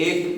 1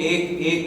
1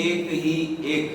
1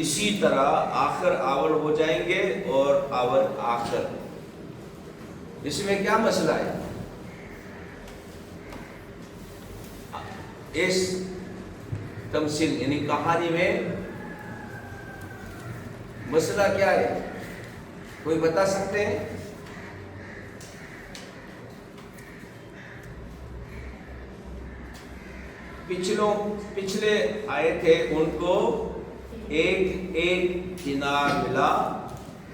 اسی طرح آخر اول ہو جائیں گے اور اول آخر۔ اس میں کیا مسئلہ ہے؟ اس تمثیل یعنی کہانی میں مسئلہ کیا ہے؟ کوئی بتا سکتے ہیں؟ پچھلے آئے تھے ان کو ایک دینار ملا۔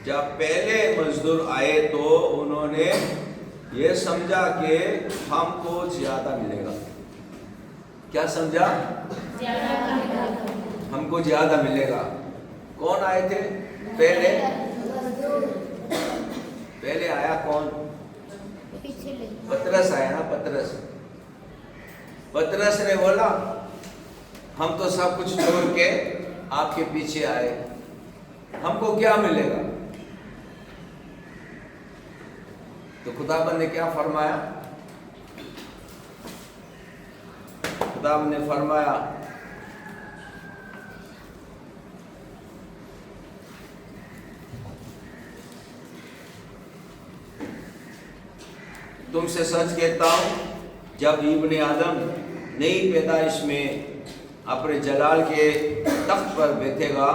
جب پہلے مزدور آئے تو انہوں نے یہ سمجھا کہ ہم کو زیادہ ملے گا۔ کیا سمجھا؟ ہم کو زیادہ ملے گا۔ کون آئے تھے پہلے آیا کون؟ پترس آیا نا، پترس نے بولا ہم تو سب کچھ چھوڑ کے آپ کے پیچھے آئے، ہم کو کیا ملے گا؟ تو خداوند نے کیا فرمایا؟ خداوند نے فرمایا تم سے سچ کہتا ہوں جب ابن آدم نئی پیدائش میں اپنے جلال کے تخت پر بیٹھے گا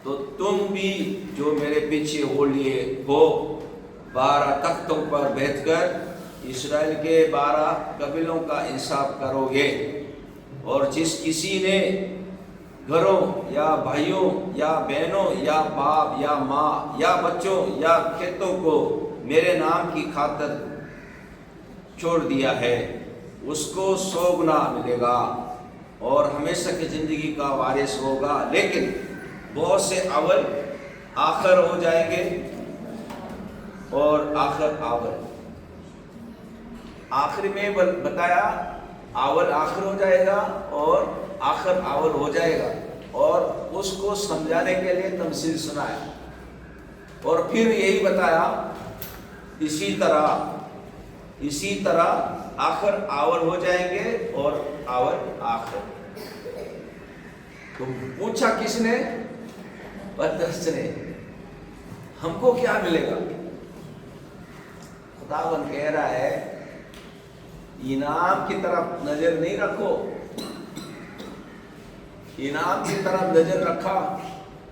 تو تم بھی جو میرے پیچھے ہو لیے ہو 12 تختوں پر بیٹھ کر اسرائیل کے 12 قبیلوں کا انصاف کرو گے، اور جس کسی نے گھروں یا بھائیوں یا بہنوں یا باپ یا ماں یا بچوں یا کھیتوں کو میرے نام کی خاطر چھوڑ دیا ہے اس کو 100 گنا ملے گا اور ہمیشہ کی زندگی کا وارث ہوگا۔ لیکن بہت سے اول آخر ہو جائیں گے اور آخر اول۔ آخر میں بتایا اول آخر ہو جائے گا اور آخر اول ہو جائے گا، اور اس کو سمجھانے کے لیے تمثیل سنایا، اور پھر یہی بتایا اسی طرح آخر اول ہو جائیں گے اور اول آخر۔ تو پوچھا کس نے؟ پترس نے، ہم کو کیا ملے گا؟ خداوند کہہ رہا ہے انعام کی طرف نظر نہیں رکھو، انعام کی طرف نظر رکھا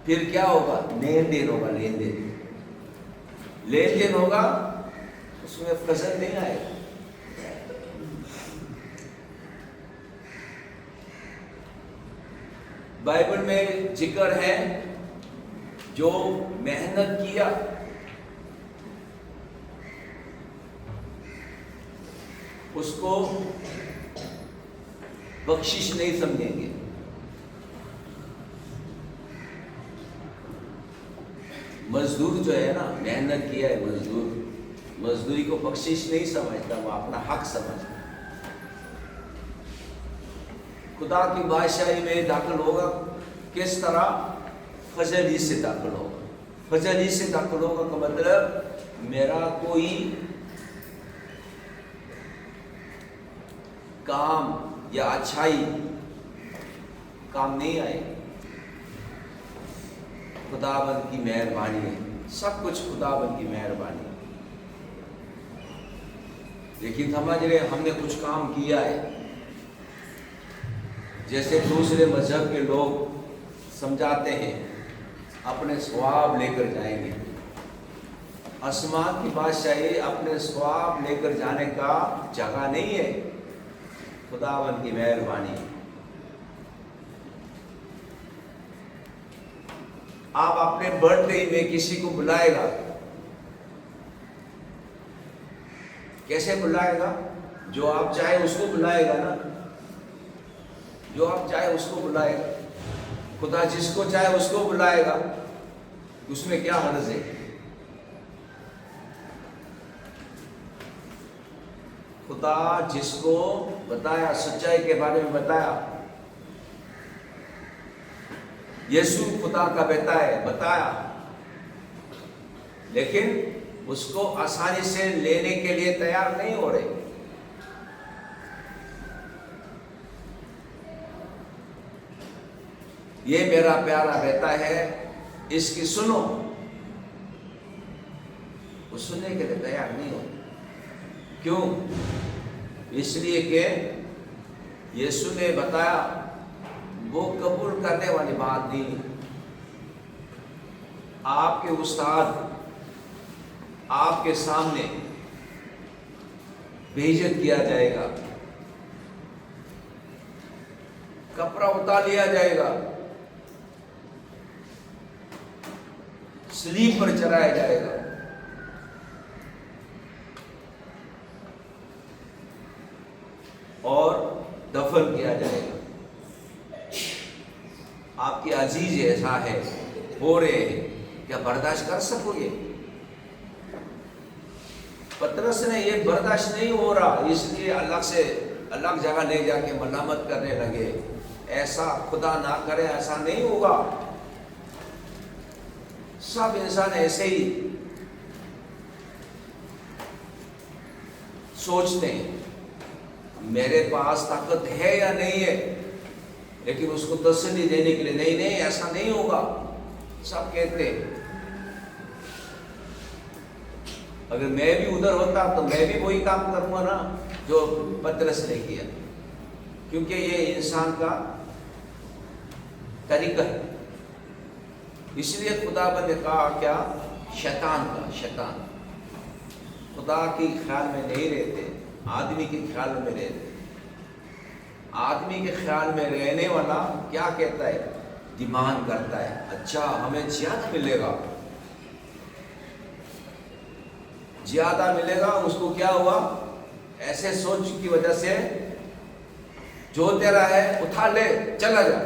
پھر کیا ہوگا؟ لین دین ہوگا، لین دین ہوگا، اس میں فضل نہیں آئے گا۔ بائبل میں ذکر ہے جو محنت کیا اس کو بخشش نہیں سمجھیں گے۔ مزدور جو ہے نا، محنت کیا ہے مزدوری کو بخشش نہیں سمجھتا، وہ اپنا حق سمجھتا۔ خدا کی بادشاہی میں داخل ہوگا کس طرح؟ فضل ہی سے داخل ہوگا۔ فضل ہی سے داخل ہوگا کا مطلب میرا کوئی کام یا اچھائی کام نہیں آئے، خداوند کی مہربانی ہے، سب کچھ خداوند کی مہربانی ہے۔ لیکن سمجھ رہے ہم نے کچھ کام کیا ہے، جیسے دوسرے مذہب کے لوگ سمجھاتے ہیں اپنے ثواب لے کر جائیں گے۔ آسمان کی بادشاہی اپنے ثواب لے کر جانے کا جگہ نہیں ہے، خداوند کی مہربانی۔ آپ اپنے برتھ ڈے میں کسی کو بلائے گا، کیسے بلائے گا؟ جو آپ چاہے اس کو بلائے گا نا، جو آپ چاہے اس کو بلائے گا۔ خدا جس کو چاہے اس کو بلائے گا، اس میں کیا حرج ہے؟ خدا جس کو بتایا، سچائی کے بارے میں بتایا، یسوع خدا کا بیٹا ہے، بتایا، لیکن اس کو آسانی سے لینے کے لیے تیار نہیں ہو رہے۔ یہ میرا پیارا بیٹا ہے، اس کی سنو۔ وہ سننے کے لیے تیار نہیں ہوتے۔ کیوں؟ اس لیے کہ یسوع نے بتایا وہ قبول کرنے والی بات نہیں۔ آپ کے استاد آپ کے سامنے بےعزت کیا جائے گا، کپڑا اتار لیا جائے گا، سلیب پر چڑھایا جائے گا، اور دفن کیا جائے گا۔ آپ کے عزیز ایسا ہے، ہو رہے ہیں، کیا برداشت کر سکو گے؟ پترس نے یہ برداشت نہیں ہو رہا، اس لیے الگ جگہ لے جا کے ملامت کرنے لگے۔ ایسا خدا نہ کرے، ایسا نہیں ہوگا۔ سب انسان ایسے ہی سوچتے ہیں، میرے پاس طاقت ہے یا نہیں ہے، لیکن اس کو تسلی دینے کے لیے نہیں ایسا نہیں ہوگا۔ سب کہتے ہیں۔ اگر میں بھی ادھر ہوتا تو میں بھی وہی کام کروں گا نا جو پترس نے کیا، کیونکہ یہ انسان کا طریقہ ہے۔ اس لیے خدا نے کہا کیا؟ شیطان خدا کی خیال میں نہیں رہتے، آدمی کے خیال میں رہتے۔ آدمی کے خیال میں رہنے والا کیا کہتا ہے؟ ڈیمانڈ کرتا ہے، اچھا ہمیں زیادہ ملے گا۔ اس کو کیا ہوا؟ ایسے سوچ کی وجہ سے جو تیرا ہے اٹھا لے، چلا جا۔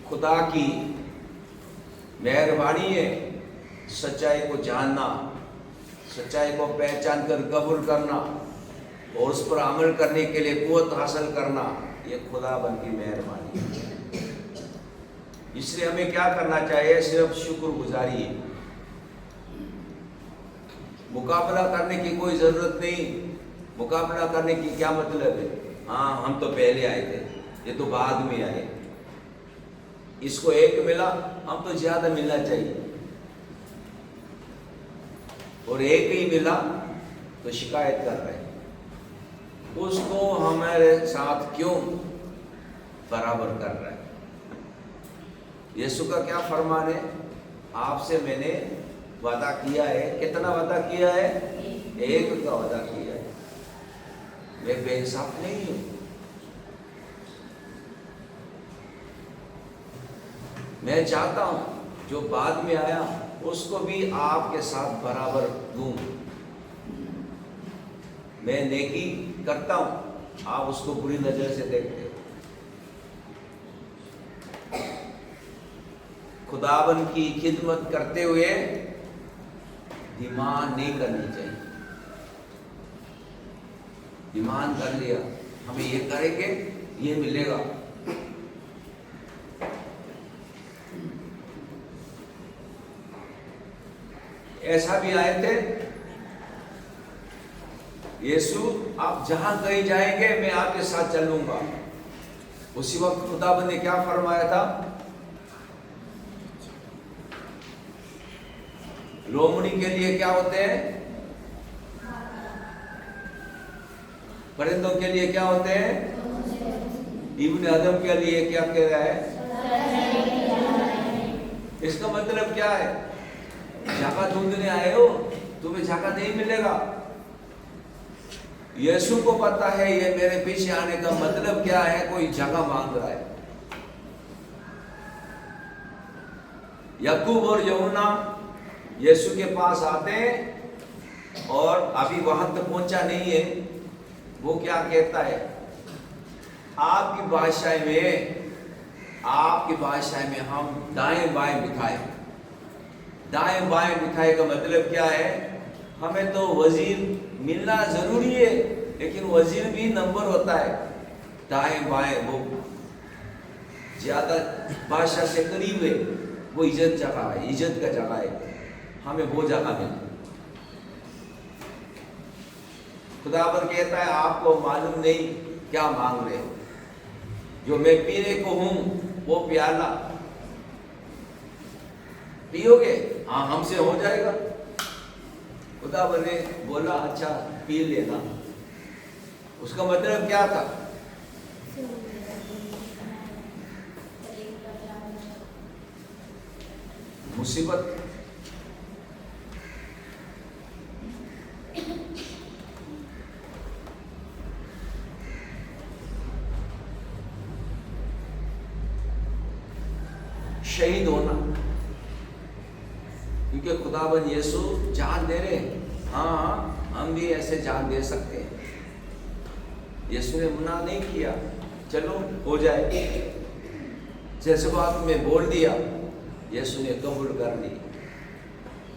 خدا کی مہربانی ہے سچائی کو جاننا، سچائی کو پہچان کر قبول کرنا اور اس پر عمل کرنے کے لیے قوت حاصل کرنا، یہ خدا بن کی مہربانی ہے۔ اس لیے ہمیں کیا کرنا چاہیے؟ صرف شکر گزاری ہے۔ مقابلہ کرنے کی کوئی ضرورت نہیں۔ مقابلہ کرنے کی کیا مطلب ہے؟ ہاں ہم تو پہلے آئے تھے، یہ تو بعد میں آئے، اس کو ایک ملا، ہم تو زیادہ ملنا چاہیے، اور ایک ہی ملا تو شکایت کر رہے ہیں۔ اس کو ہمارے ساتھ کیوں برابر کر رہا ہے؟ یسوع کا کیا فرمان ہے؟ آپ سے میں نے وعدہ کیا ہے، کتنا وعدہ کیا ہے؟ ایک کا وعدہ کیا ہے۔ میں بے انصاف نہیں ہوں۔ میں چاہتا ہوں جو بعد میں آیا اس کو بھی آپ کے ساتھ برابر دوں۔ میں نیکی کرتا ہوں، آپ اس کو بری نظر سے دیکھتے ہیں۔ خداوند کی خدمت کرتے ہوئے ڈیمانڈ نہیں کرنی چاہیے۔ ڈیمانڈ کر لیا ہمیں یہ کریں گے، یہ ملے گا، ایسا بھی آئے تھے۔ یسوع آپ جہاں کہیں جائیں گے میں آپ کے ساتھ چلوں گا۔ اسی وقت خداوند نے کیا فرمایا تھا؟ لومڑی کے لیے کیا ہوتے ہیں؟ پرندوں کے لیے کیا ہوتے ہیں؟ ابن آدم کے لیے کیا کہہ رہا ہے؟ اس کا مطلب کیا ہے؟ جگہ ڈھونڈنے آئے ہو، تمہیں جگہ نہیں ملے گا۔ یسوع کو پتا ہے یہ میرے پیچھے آنے کا مطلب کیا ہے، کوئی جگہ مانگ رہا ہے۔ یعقوب اور یوحنا یسوع کے پاس آتے ہیں اور ابھی وہاں تک پہنچا نہیں ہے۔ وہ کیا کہتا ہے؟ آپ کی بادشاہ میں ہم دائیں بائیں بٹھائے۔ دائیں بائیں بٹھائے کا مطلب کیا ہے؟ ہمیں تو وزیر ملنا ضروری ہے، لیکن وزیر بھی نمبر ہوتا ہے۔ دائیں بائیں وہ زیادہ بادشاہ سے قریب ہے، وہ عزت جگہ ہے، عزت کا جگہ ہے، ہمیں وہ جگہ ملے۔ خداوند کہتا ہے آپ کو معلوم نہیں کیا مانگ رہے ہو؟ جو میں پینے کو ہوں وہ پیالہ پیو گے؟ ہاں ہم سے ہو جائے گا۔ خدا نے بولا اچھا پی لینا۔ اس کا مطلب کیا تھا؟ مصیبت۔ شہید ہونا، کیونکہ خداوند یسوع جان دے رہے ہیں۔ ہاں ہم بھی ایسے جان دے سکتے ہیں۔ یسوع نے منع نہیں کیا، چلو ہو جائے، جذبات میں بول دیا، یسوع نے قبول کر لی۔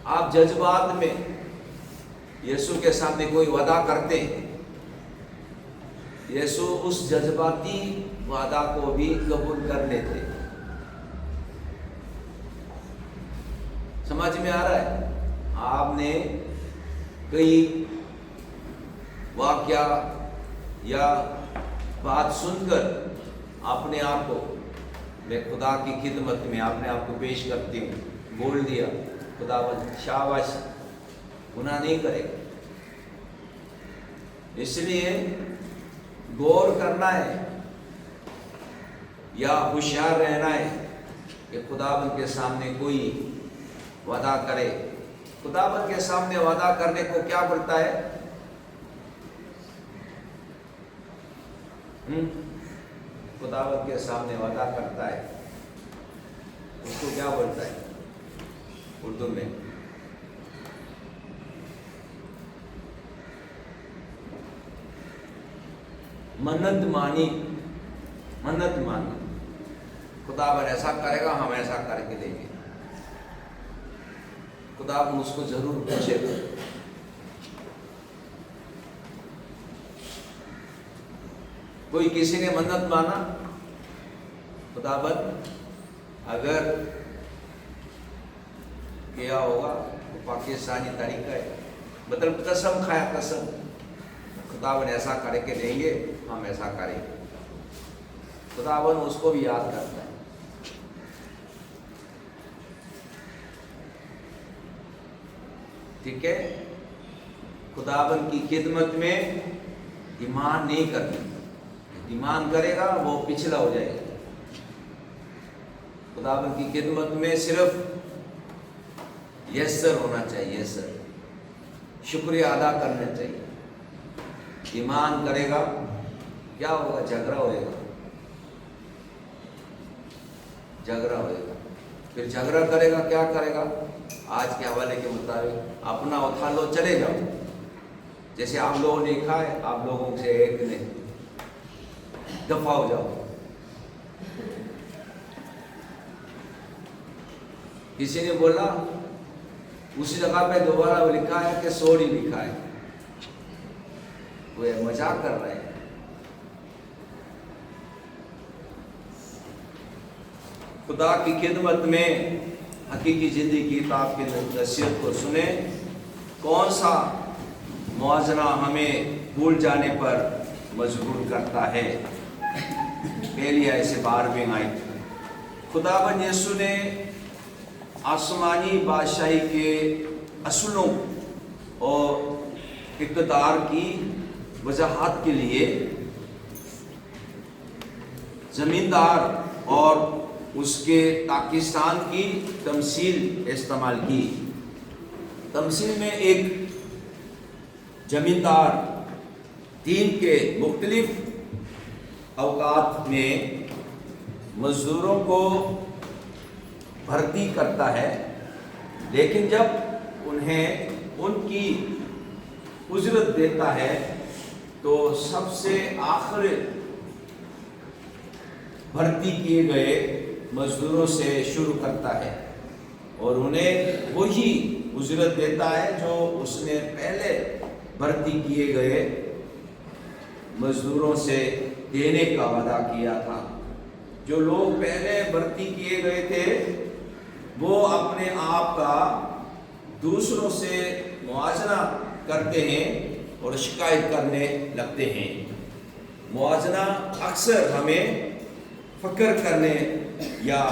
آپ جذبات میں یسوع کے سامنے کوئی وعدہ کرتے ہیں، یسوع اس جذباتی وعدہ کو بھی قبول کر لیتے۔ سمجھ میں آ رہا ہے؟ آپ نے کئی واقعہ یا بات سن کر اپنے آپ کو میں خدا کی خدمت میں اپنے آپ کو پیش کرتی ہوں، بول دیا، خداوند شاباش، گناہ نہیں کرے گا۔ اس لیے غور کرنا ہے یا ہوشیار رہنا ہے کہ خداوند کے سامنے کوئی وعدہ کرے۔ خداوند کے سامنے وعدہ کرنے کو کیا بولتا ہے؟ خداوند کے سامنے وعدہ کرتا ہے، اس کو کیا بولتا ہے اردو میں؟ منت مانی، منت مانی۔ خداوند ایسا کرے گا، ہم ایسا کر کے دیں گے۔ خداوند اس کو ضرور پوچھے گا۔ کوئی کسی نے منت مانا، خداوند اگر کیا ہوگا تو پاکستانی طریقہ ہے، مطلب قسم کھایا، قسم، خداوند ایسا کر کے دیں گے، ہم ایسا کریں گے۔ خداوند اس کو بھی یاد کرتا ہے۔ ٹھیک ہے؟ خداوند کی خدمت میں ایمان نہیں کرنا، ایمان کرے گا وہ پچھلا ہو جائے گا۔ خداوند کی خدمت میں صرف یس سر ہونا چاہیے، یس سر، شکریہ ادا کرنا چاہیے۔ ایمان کرے گا، کیا ہوگا؟ جھگڑا ہوئے گا، جھگڑا ہوئے گا۔ پھر جھگڑا کرے گا، کیا کرے گا؟ آج کے حوالے کے مطابق اپنا اٹھا لو، چلے جاؤ۔ جیسے آپ لوگوں نے کہا ہے، آپ لوگوں سے ایک نے دفع ہو جاؤ۔ کسی نے بولا اسی جگہ پہ دوبارہ وہ لکھا ہے کہ سوری لکھا ہے، وہ مذاق کر رہے ہیں۔ خدا کی خدمت میں حقیقی زندگی کی کتاب کی نصیحت کو سنیں۔ کون سا موازنہ ہمیں بھول جانے پر مجبور کرتا ہے؟ پہلی آیت سے 12ویں آیت۔ خداوند یسوع نے آسمانی بادشاہی کے اصولوں اور اقتدار کی وضاحت کے لیے زمیندار اور اس کے پاکستان کی تمثیل استعمال کی۔ تمثیل میں ایک زمیندار دین کے مختلف اوقات میں مزدوروں کو بھرتی کرتا ہے، لیکن جب انہیں ان کی اجرت دیتا ہے تو سب سے آخر بھرتی کیے گئے مزدوروں سے شروع کرتا ہے اور انہیں وہی اجرت دیتا ہے جو اس نے پہلے بھرتی کیے گئے مزدوروں سے دینے کا وعدہ کیا تھا۔ جو لوگ پہلے بھرتی کیے گئے تھے وہ اپنے آپ کا دوسروں سے موازنہ کرتے ہیں اور شکایت کرنے لگتے ہیں۔ موازنہ اکثر ہمیں فکر کرنے یا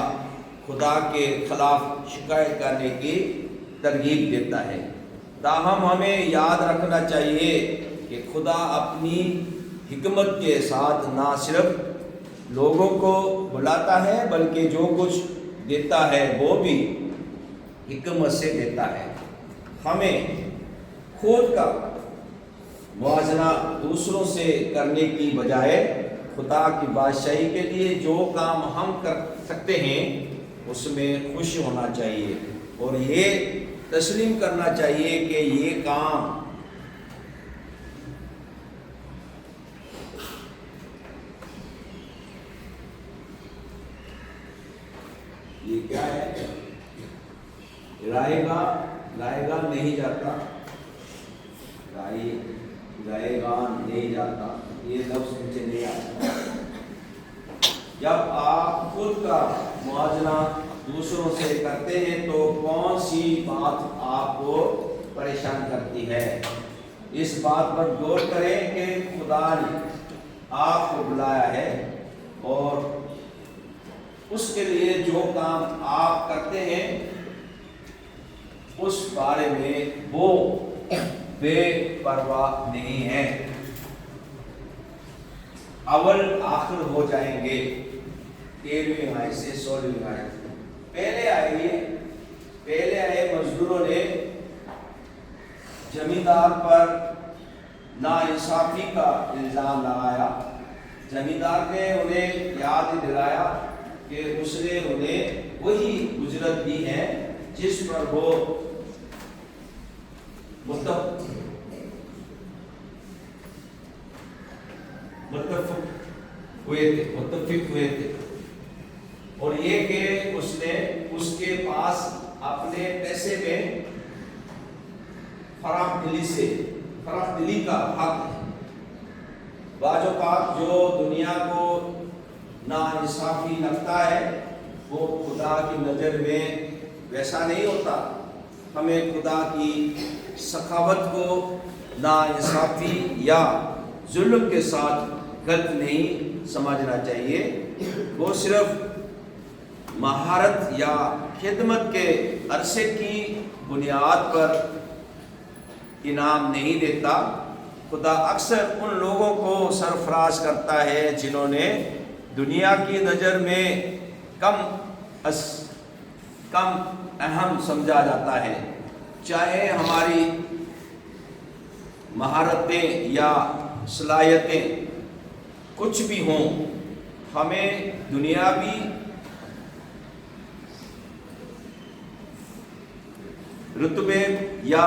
خدا کے خلاف شکایت کرنے کی ترغیب دیتا ہے۔ تاہم ہمیں یاد رکھنا چاہیے کہ خدا اپنی حکمت کے ساتھ نہ صرف لوگوں کو بلاتا ہے بلکہ جو کچھ دیتا ہے وہ بھی حکمت سے دیتا ہے۔ ہمیں خود کا موازنہ دوسروں سے کرنے کی بجائے خدا کی بادشاہی کے لیے جو کام ہم کر سکتے ہیں اس میں خوش ہونا چاہیے اور یہ تسلیم کرنا چاہیے کہ یہ کام یہ کیا ہے، لائے گا نہیں جاتا، لائے گا نہیں جاتا، یہ لفظ مجھے نہیں آتا۔ جب آپ خود کا موازنہ دوسروں سے کرتے ہیں تو کون سی بات آپ کو پریشان کرتی ہے؟ اس بات پر غور کریں کہ خدا نے آپ کو بلایا ہے اور اس کے لیے جو کام آپ کرتے ہیں اس بارے میں وہ بے پرواہ نہیں ہے۔ اول آخر ہو جائیں گے، 13ویں آیت سے 16ویں آیت۔ پہلے آئے مزدوروں نے زمیندار پر ناانصافی کا الزام لگایا۔ زمیندار نے انہیں یاد دلایا کہ اس نے انہیں وہی اجرت دی ہے جس پر وہ متفق ہوئے تھے اور یہ کہ اس نے اس کے پاس اپنے پیسے میں فراخ دلی کا حق ہے۔ بعض اوقات جو دنیا کو ناانصافی لگتا ہے وہ خدا کی نظر میں ویسا نہیں ہوتا۔ ہمیں خدا کی سخاوت کو ناانصافی یا ظلم کے ساتھ غلط نہیں سمجھنا چاہیے۔ وہ صرف مہارت یا خدمت کے عرصے کی بنیاد پر انعام نہیں دیتا۔ خدا اکثر ان لوگوں کو سرفراز کرتا ہے جنہوں نے دنیا کی نظر میں کم اہم سمجھا جاتا ہے، چاہے ہماری مہارتیں یا صلاحیتیں کچھ بھی ہوں۔ ہمیں دنیاوی رتبے یا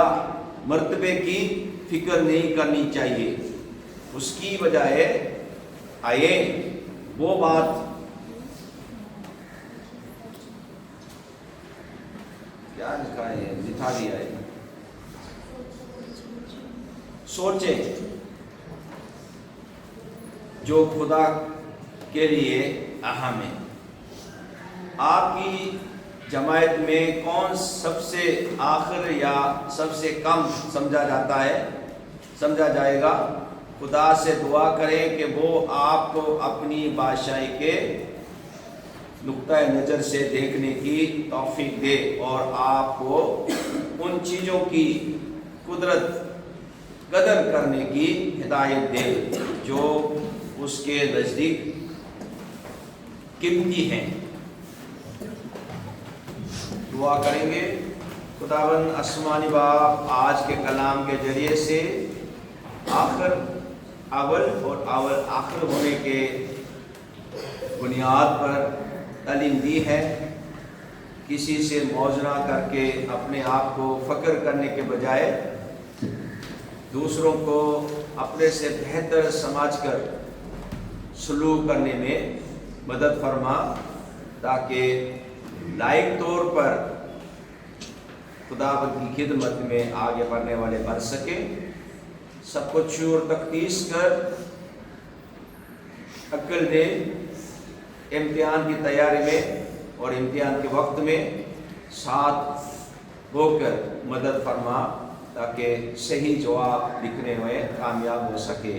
مرتبے کی فکر نہیں کرنی چاہیے، اس کی بجائے آئے وہ بات کیا لکھا ہے، لکھا دیا ہے، سوچیں جو خدا کے لیے اہم ہے۔ آپ کی جماعت میں کون سب سے آخر یا سب سے کم سمجھا جائے گا؟ خدا سے دعا کریں کہ وہ آپ کو اپنی بادشاہی کے نقطۂ نظر سے دیکھنے کی توفیق دے اور آپ کو ان چیزوں کی قدر کرنے کی ہدایت دے جو اس کے نزدیک قیمتی ہیں۔ دعا کریں گے۔ خداوند آسمانی باپ، آج کے کلام کے ذریعے سے اول اور آخر ہونے کے بنیاد پر تعلیم دی ہے۔ کسی سے موازنہ کر کے اپنے آپ کو فخر کرنے کے بجائے دوسروں کو اپنے سے بہتر سمجھ کر سلوک کرنے میں مدد فرما، تاکہ لائق طور پر خداوند کی خدمت میں آگے بڑھنے والے بن سکیں۔ سب کو شکر تقدیس کر عقل دے، امتحان کی تیاری میں اور امتحان کے وقت میں ساتھ ہو کر مدد فرما، تاکہ صحیح جواب لکھنے میں کامیاب ہو سکے۔